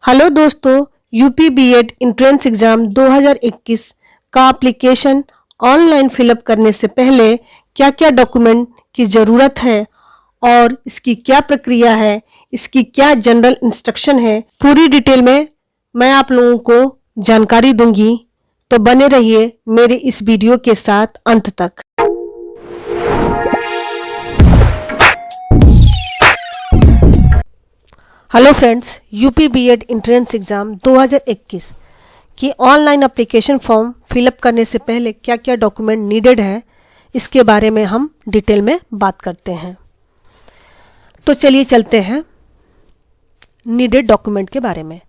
Hello दोस्तों, UP B Ed entrance exam 2021 का application online fill up करने से पहले क्या क्या डॉक्यूमेंट की ज़रूरत है और इसकी क्या प्रक्रिया है, इसकी क्या जनरल इंस्ट्रक्शन है, पूरी डिटेल में मैं आप लोगों को जानकारी दूंगी। तो बने रहिए मेरे इस वीडियो के साथ अंत तक। Hello friends, UP B Ed entrance exam 2021 की ऑनलाइन एप्लीकेशन फॉर्म फिलअप करने से पहले क्या क्या डॉक्यूमेंट नीडेड है, इसके बारे में हम डिटेल में बात करते हैं। तो चलिए चलते हैं नीडेड डॉक्यूमेंट के बारे में।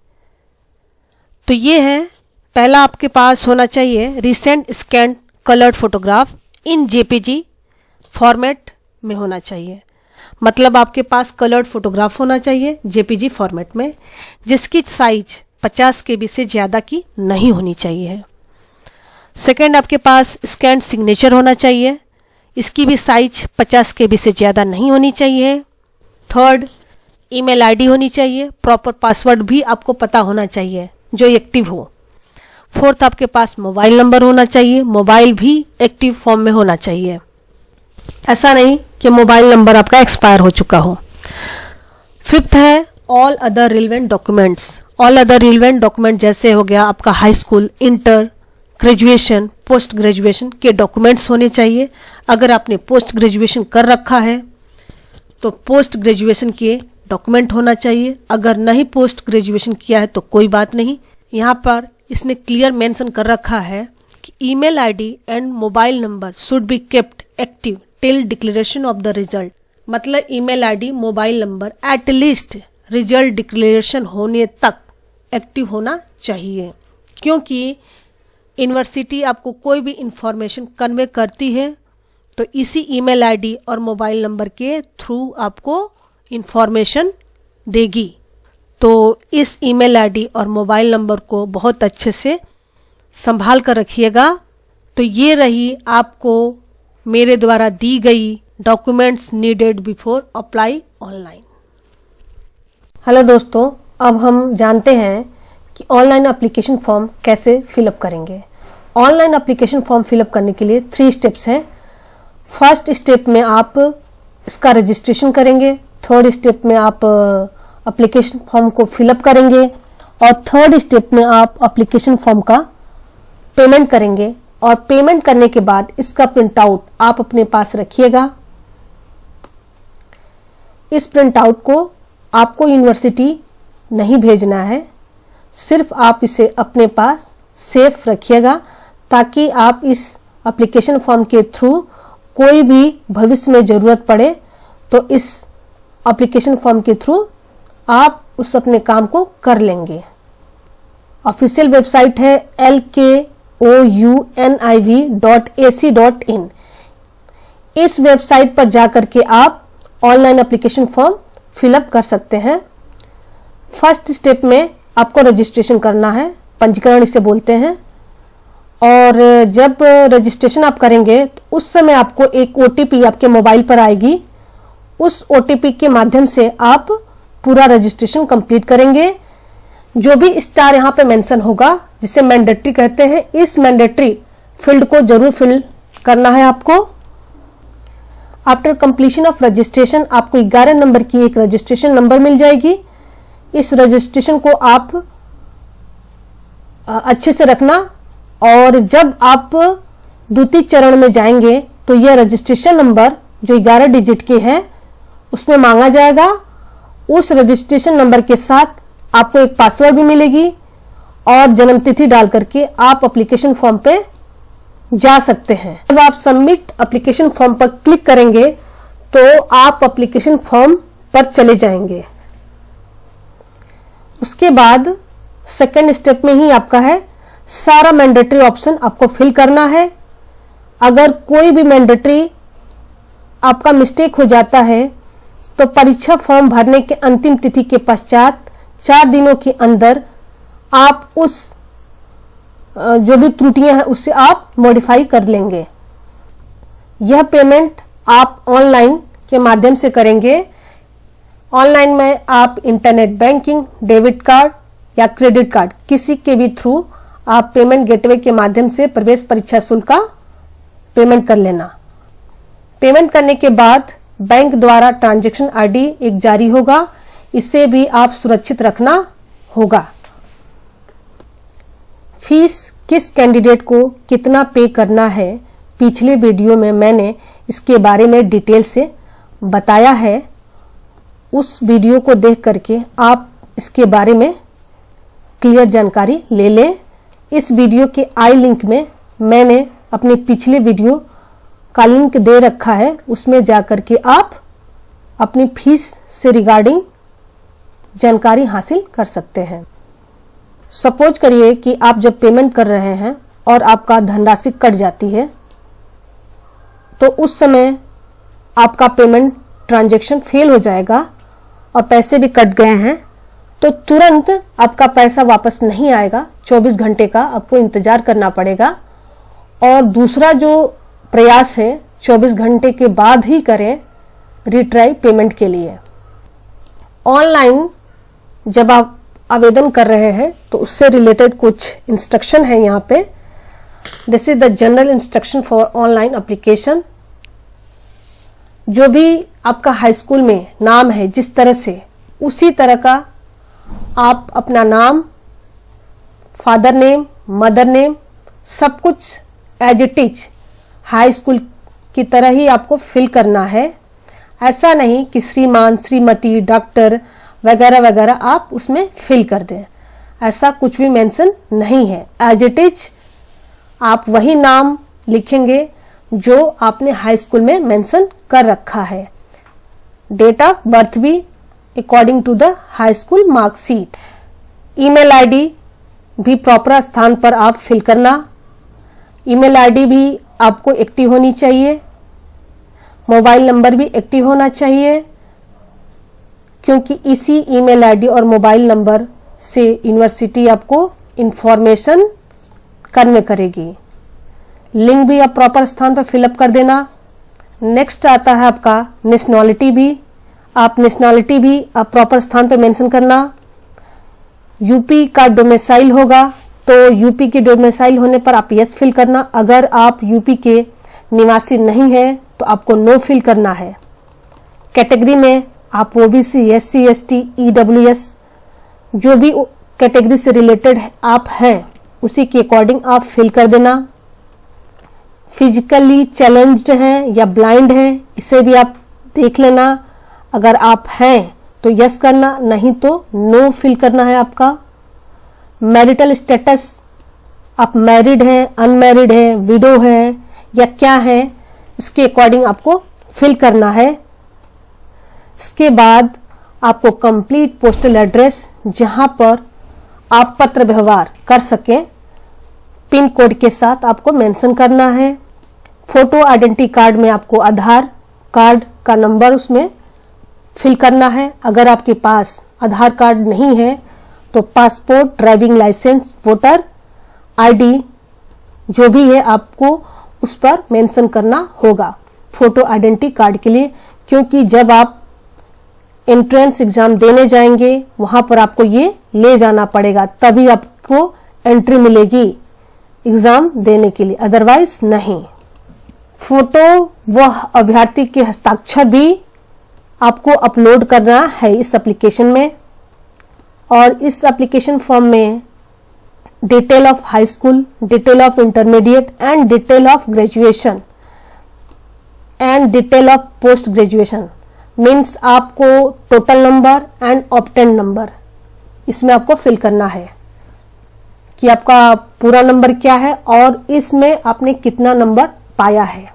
तो ये है, पहला आपके पास होना चाहिए रिसेंट स्कैन कलर्ड फोटोग्राफ इन जेपीजी फॉर्मेट में होना चाहिए। मतलब आपके पास कलर्ड फोटोग्राफ होना चाहिए जेपीजी फॉर्मेट में, जिसकी साइज 50 KB से ज़्यादा की नहीं होनी चाहिए। सेकंड, आपके पास स्कैन सिग्नेचर होना चाहिए, इसकी भी साइज 50 KB से ज़्यादा नहीं होनी चाहिए। थर्ड, ईमेल आईडी होनी चाहिए, प्रॉपर पासवर्ड भी आपको पता होना चाहिए जो एक्टिव हो। फोर्थ, आपके पास मोबाइल नंबर होना चाहिए, मोबाइल भी एक्टिव फॉर्म में होना चाहिए, ऐसा नहीं कि मोबाइल नंबर आपका एक्सपायर हो चुका हो। फिफ्थ है all other relevant documents. All other relevant document जैसे हो गया आपका high school, inter, graduation, post graduation के डॉक्यूमेंट्स होने चाहिए। अगर आपने पोस्ट ग्रेजुएशन कर रखा है तो पोस्ट ग्रेजुएशन के डॉक्यूमेंट होना चाहिए। अगर नहीं पोस्ट ग्रेजुएशन किया है तो कोई बात नहीं। यहाँ पर इसने क्लियर मेंशन कर रखा है कि email ID and mobile number should be kept active till declaration of the result. मतलब email ID, mobile number at least result declaration होने तक एक्टिव होना चाहिए, क्योंकि यूनिवर्सिटी आपको कोई भी इंफॉर्मेशन कन्वे करती है तो इसी ईमेल आईडी और मोबाइल नंबर के थ्रू आपको इंफॉर्मेशन देगी। तो इस ईमेल आईडी और मोबाइल नंबर को बहुत अच्छे से संभाल कर रखिएगा। तो ये रही आपको मेरे द्वारा दी गई documents needed before apply online. Hello दोस्तों, अब हम जानते हैं कि ऑनलाइन एप्लीकेशन फॉर्म कैसे फिलअप करेंगे। ऑनलाइन एप्लीकेशन फॉर्म फिलअप करने के लिए 3 स्टेप्स हैं। फर्स्ट स्टेप में आप इसका रजिस्ट्रेशन करेंगे, थर्ड स्टेप में आप एप्लीकेशन फॉर्म को फिलअप करेंगे और थर्ड स्टेप में आप एप्लीकेशन फॉर्म का पेमेंट करेंगे। और पेमेंट करने के बाद इसका प्रिंट आउट आप अपने पास रखिएगा। इस प्रिंट आउट को आपको यूनिवर्सिटी नहीं भेजना है, सिर्फ आप इसे अपने पास सेफ रखिएगा ताकि आप इस एप्लीकेशन फॉर्म के थ्रू कोई भी भविष्य में ज़रूरत पड़े तो इस एप्लीकेशन फॉर्म के थ्रू आप उस अपने काम को कर लेंगे। ऑफिशियल वेबसाइट है LKOUNIV.AC.in। इस वेबसाइट पर जाकर के आप ऑनलाइन एप्लीकेशन फॉर्म फिलअप कर सकते हैं। फर्स्ट स्टेप में आपको रजिस्ट्रेशन करना है, पंजीकरण इसे बोलते हैं। और जब रजिस्ट्रेशन आप करेंगे तो उस समय आपको एक OTP आपके मोबाइल पर आएगी। उस OTP के माध्यम से आप पूरा रजिस्ट्रेशन कंप्लीट करेंगे। जो भी स्टार यहाँ पे मेंशन होगा, जिसे मैंडेटरी कहते हैं, इस मैंडेटरी फील्ड को जरूर फिल करना है आपको। आफ्टर कंप्लीशन ऑफ रजिस्ट्रेशन आपको 11 नंबर की एक रजिस्ट्रेशन नंबर मिल जाएगी। इस रजिस्ट्रेशन को आप अच्छे से रखना और जब आप द्वितीय चरण में जाएंगे तो यह रजिस्ट्रेशन नंबर जो 11 डिजिट के हैं उसमें मांगा जाएगा। उस रजिस्ट्रेशन नंबर के साथ आपको एक पासवर्ड भी मिलेगी और जन्म तिथि डाल करके आप एप्लीकेशन फॉर्म पे जा सकते हैं। जब आप सबमिट एप्लीकेशन फॉर्म पर क्लिक करेंगे तो आप एप्लीकेशन फॉर्म पर चले जाएंगे। उसके बाद सेकंड स्टेप में ही आपका है सारा मैंडेटरी ऑप्शन आपको फिल करना है। अगर कोई भी मैंडेटरी आपका मिस्टेक हो जाता है तो परीक्षा फॉर्म भरने के अंतिम तिथि के पश्चात 4 दिनों के अंदर आप उस जो भी त्रुटियां हैं उससे आप मॉडिफाई कर लेंगे। यह पेमेंट आप ऑनलाइन के माध्यम से करेंगे। ऑनलाइन में आप इंटरनेट बैंकिंग, डेबिट कार्ड या क्रेडिट कार्ड, किसी के भी थ्रू आप पेमेंट गेटवे के माध्यम से प्रवेश परीक्षा शुल्क का पेमेंट कर लेना। पेमेंट करने के बाद बैंक द्वारा ट्रांजैक्शन आईडी एक जारी होगा, इसे भी आप सुरक्षित रखना होगा। फीस किस कैंडिडेट को कितना पे करना है, पिछले वीडियो में मैंने इसके बारे में डिटेल से बताया है। उस वीडियो को देख करके आप इसके बारे में क्लियर जानकारी ले लें। इस वीडियो के आई लिंक में मैंने अपने पिछले वीडियो का लिंक दे रखा है, उसमें जाकर के आप अपनी फीस से रिगार्डिंग जानकारी हासिल कर सकते हैं। सपोज करिए कि आप जब पेमेंट कर रहे हैं और आपका धनराशि कट जाती है, तो उस समय आपका पेमेंट ट्रांजैक्शन फेल हो जाएगा और पैसे भी कट गए हैं, तो तुरंत आपका पैसा वापस नहीं आएगा। 24 घंटे का आपको इंतजार करना पड़ेगा और दूसरा जो प्रयास है 24 घंटे के बाद ही करें रिट्राई पेमेंट के लिए। ऑनलाइन जब आप आवेदन कर रहे हैं तो उससे रिलेटेड कुछ इंस्ट्रक्शन है यहाँ पे। This is the general instruction for online application. जो भी आपका हाई स्कूल में नाम है जिस तरह से, उसी तरह का आप अपना नाम, फादर नेम, मदर नेम, सब कुछ as it is high school की तरह ही आपको फिल करना है। ऐसा नहीं कि श्रीमान, श्रीमती, डॉक्टर वगैरह वगैरह आप उसमें फिल कर दें, ऐसा कुछ भी मेंशन नहीं है। एज इट इज आप वही नाम लिखेंगे जो आपने हाई स्कूल में मेंशन कर रखा है। डेट ऑफ बर्थ भी according to the high school marksheet. Email ID भी प्रॉपर स्थान पर आप फिल करना। ईमेल आईडी भी आपको एक्टिव होनी चाहिए। मोबाइल नंबर भी एक्टिव होना चाहिए, क्योंकि इसी ईमेल आईडी और मोबाइल नंबर से यूनिवर्सिटी आपको इंफॉर्मेशन कन्वे करेगी। लिंक भी आप प्रॉपर स्थान पर फिलअप कर देना। नेक्स्ट आता है आपका नेशनलिटी भी। आप नेशनलिटी भी आप प्रॉपर स्थान पर मेंशन करना। यूपी का डोमिसाइल होगा तो यूपी के डोमिसाइल होने पर आप यस फिल करना। अगर आप यूपी के निवासी नहीं हैं तो आपको नो फिल करना है। कैटेगरी में आप ओबीसी, एससी, एसटी, ईडब्ल्यूएस, जो भी कैटेगरी से रिलेटेड आप हैं उसी के अकॉर्डिंग आप फिल कर देना। फिजिकली चैलेंज्ड हैं या ब्लाइंड हैं, इसे भी आप देख लेना। अगर आप हैं तो यस करना, नहीं तो नो फिल करना है आपका। मैरिटल स्टेटस, आप मैरिड हैं, अनमैरिड हैं, विडो हैं या क्या है, उसके अकॉर्डिंग आपको फिल करना है। इसके बाद आपको कंप्लीट पोस्टल एड्रेस, जहां पर आप पत्र व्यवहार कर सकें, पिन कोड के साथ आपको मेंशन करना है। फोटो आइडेंटिटी कार्ड में आपको आधार कार्ड का नंबर उसमें फिल करना है। अगर आपके पास आधार कार्ड नहीं है तो passport, driving licence, voter ID जो भी है आपको उस पर मेंशन करना होगा फोटो आइडेंटिटी कार्ड के लिए, क्योंकि जब आप एंट्रेंस एग्जाम देने जाएंगे वहां पर आपको ये ले जाना पड़ेगा, तभी आपको एंट्री मिलेगी एग्जाम देने के लिए, अदरवाइज नहीं। फोटो व अभ्यर्थी के हस्ताक्षर भी आपको अपलोड करना है इस एप्लीकेशन में। और इस एप्लीकेशन फॉर्म में detail of high school, detail of intermediate and detail of graduation and detail of post graduation, means आपको total number and obtain number इसमें आपको फिल करना है कि आपका पूरा नंबर क्या है और इसमें आपने कितना नंबर पाया है।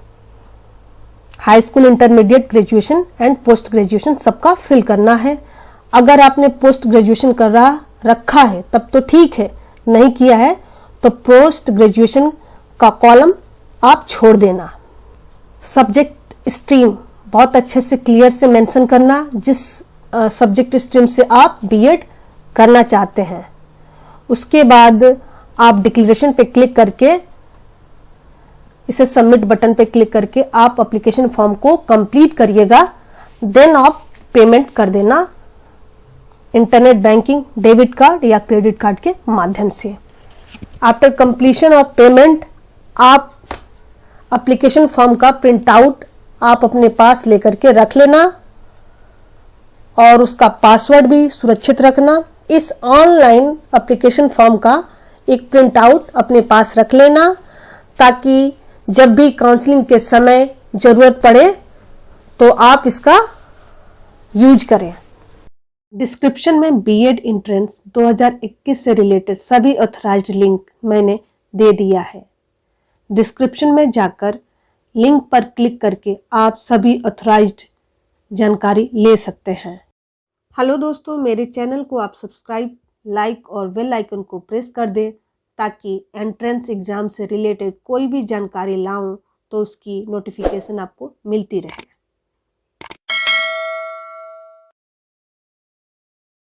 High school, intermediate, graduation and post graduation सबका फिल करना है। अगर आपने पोस्ट ग्रेजुएशन कर रखा है तब तो ठीक है, नहीं किया है तो पोस्ट ग्रेजुएशन का कॉलम आप छोड़ देना। सब्जेक्ट स्ट्रीम बहुत अच्छे से क्लियर से मेंशन करना, जिस सब्जेक्ट स्ट्रीम से आप बीएड करना चाहते हैं। उसके बाद आप डिक्लेरेशन पे क्लिक करके, इसे सबमिट बटन पे क्लिक करके आप एप्लीकेशन फॉर्म को कंप्लीट करिएगा। देन आप पेमेंट कर देना इंटरनेट बैंकिंग, डेबिट कार्ड या क्रेडिट कार्ड के माध्यम से। आफ्टर कंप्लीशन ऑफ पेमेंट आप एप्लीकेशन फॉर्म का प्रिंट आउट आप अपने पास लेकर के रख लेना और उसका पासवर्ड भी सुरक्षित रखना। इस ऑनलाइन एप्लीकेशन फॉर्म का एक प्रिंट आउट अपने पास रख लेना ताकि जब भी काउंसलिंग के समय ज़रूरत पड़े तो आप इसका यूज करें। डिस्क्रिप्शन में बीएड एंट्रेंस 2021 से रिलेटेड सभी ऑथराइज्ड लिंक मैंने दे दिया है। डिस्क्रिप्शन में जाकर लिंक पर क्लिक करके आप सभी ऑथराइज्ड जानकारी ले सकते हैं। हेलो दोस्तों, मेरे चैनल को आप सब्सक्राइब, लाइक और बेल आइकन को प्रेस कर दें ताकि एंट्रेंस एग्ज़ाम से रिलेटेड कोई भी जानकारी लाऊं तो उसकी नोटिफिकेशन आपको मिलती रहे।